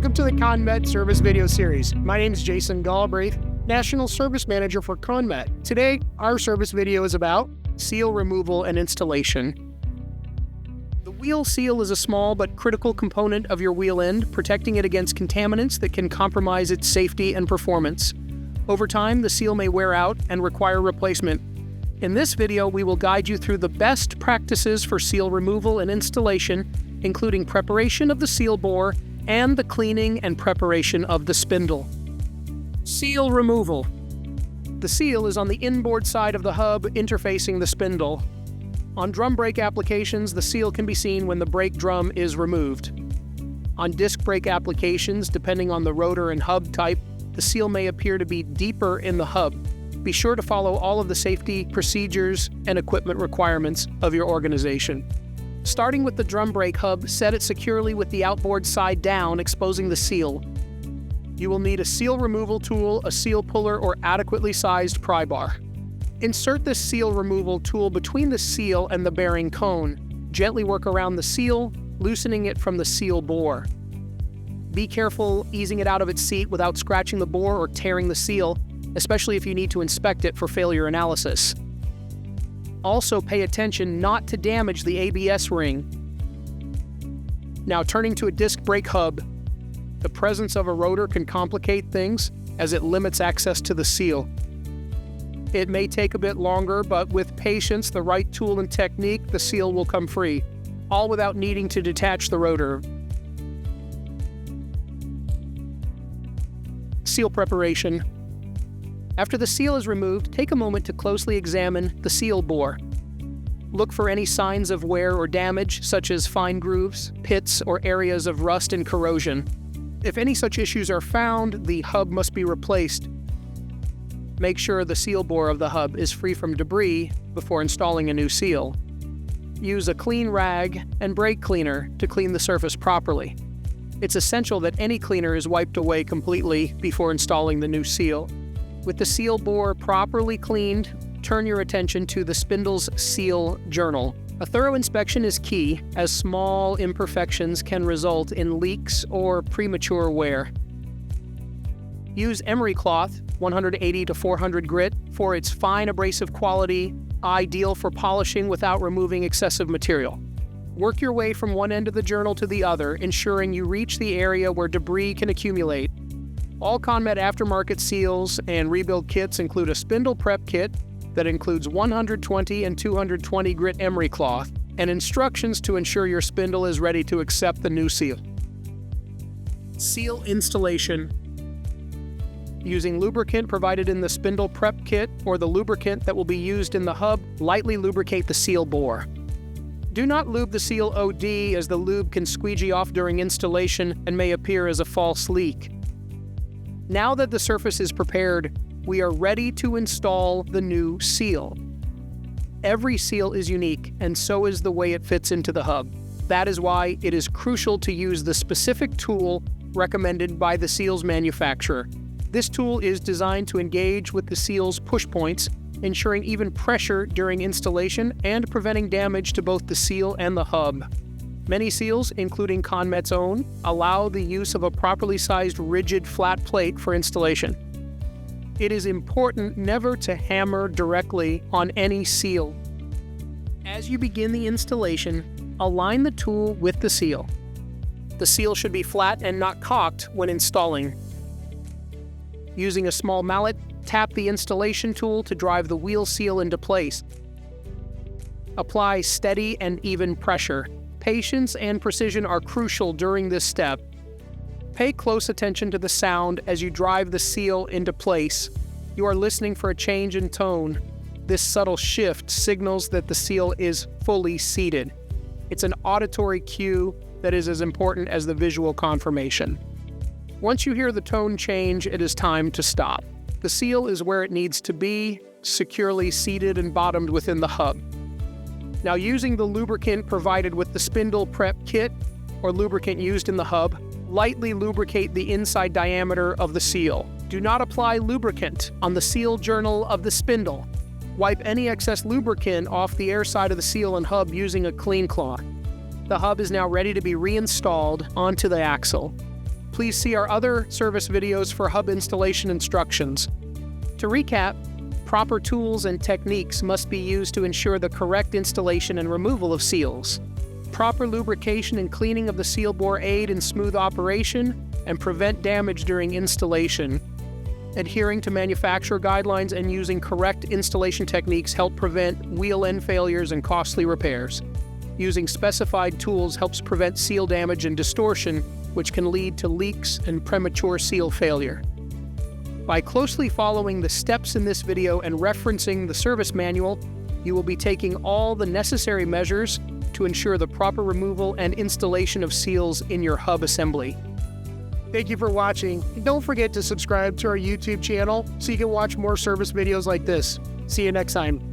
Welcome to the ConMet Service Video Series. My name is Jason Galbraith, National Service Manager for ConMet. Today, our service video is about seal removal and installation. The wheel seal is a small but critical component of your wheel end, protecting it against contaminants that can compromise its safety and performance. Over time, the seal may wear out and require replacement. In this video, we will guide you through the best practices for seal removal and installation, including preparation of the seal bore and the cleaning and preparation of the spindle. Seal removal. The seal is on the inboard side of the hub interfacing the spindle. On drum brake applications, the seal can be seen when the brake drum is removed. On disc brake applications, depending on the rotor and hub type, the seal may appear to be deeper in the hub. Be sure to follow all of the safety procedures and equipment requirements of your organization. Starting with the drum brake hub, set it securely with the outboard side down, exposing the seal. You will need a seal removal tool, a seal puller, or adequately sized pry bar. Insert the seal removal tool between the seal and the bearing cone. Gently work around the seal, loosening it from the seal bore. Be careful easing it out of its seat without scratching the bore or tearing the seal, especially if you need to inspect it for failure analysis. Also, pay attention not to damage the ABS ring. Now, turning to a disc brake hub, the presence of a rotor can complicate things as it limits access to the seal. It may take a bit longer, but with patience, the right tool and technique, the seal will come free, all without needing to detach the rotor. Seal preparation. After the seal is removed, take a moment to closely examine the seal bore. Look for any signs of wear or damage, such as fine grooves, pits, or areas of rust and corrosion. If any such issues are found, the hub must be replaced. Make sure the seal bore of the hub is free from debris before installing a new seal. Use a clean rag and brake cleaner to clean the surface properly. It's essential that any cleaner is wiped away completely before installing the new seal. With the seal bore properly cleaned, turn your attention to the spindle's seal journal. A thorough inspection is key, as small imperfections can result in leaks or premature wear. Use emery cloth, 180 to 400 grit, for its fine abrasive quality, ideal for polishing without removing excessive material. Work your way from one end of the journal to the other, ensuring you reach the area where debris can accumulate. All ConMet aftermarket seals and rebuild kits include a spindle prep kit that includes 120 and 220 grit emery cloth and instructions to ensure your spindle is ready to accept the new seal. Seal installation. Using lubricant provided in the spindle prep kit or the lubricant that will be used in the hub, lightly lubricate the seal bore. Do not lube the seal OD, as the lube can squeegee off during installation and may appear as a false leak. Now that the surface is prepared, we are ready to install the new seal. Every seal is unique, and so is the way it fits into the hub. That is why it is crucial to use the specific tool recommended by the seal's manufacturer. This tool is designed to engage with the seal's push points, ensuring even pressure during installation and preventing damage to both the seal and the hub. Many seals, including ConMet's own, allow the use of a properly sized rigid flat plate for installation. It is important never to hammer directly on any seal. As you begin the installation, align the tool with the seal. The seal should be flat and not cocked when installing. Using a small mallet, tap the installation tool to drive the wheel seal into place. Apply steady and even pressure. Patience and precision are crucial during this step. Pay close attention to the sound as you drive the seal into place. You are listening for a change in tone. This subtle shift signals that the seal is fully seated. It's an auditory cue that is as important as the visual confirmation. Once you hear the tone change, it is time to stop. The seal is where it needs to be, securely seated and bottomed within the hub. Now, using the lubricant provided with the spindle prep kit or lubricant used in the hub, lightly lubricate the inside diameter of the seal. Do not apply lubricant on the seal journal of the spindle. Wipe any excess lubricant off the air side of the seal and hub using a clean cloth. The hub is now ready to be reinstalled onto the axle. Please see our other service videos for hub installation instructions. To recap, proper tools and techniques must be used to ensure the correct installation and removal of seals. Proper lubrication and cleaning of the seal bore aid in smooth operation and prevent damage during installation. Adhering to manufacturer guidelines and using correct installation techniques help prevent wheel end failures and costly repairs. Using specified tools helps prevent seal damage and distortion, which can lead to leaks and premature seal failure. By closely following the steps in this video and referencing the service manual, you will be taking all the necessary measures to ensure the proper removal and installation of seals in your hub assembly. Thank you for watching, and don't forget to subscribe to our YouTube channel so you can watch more service videos like this. See you next time.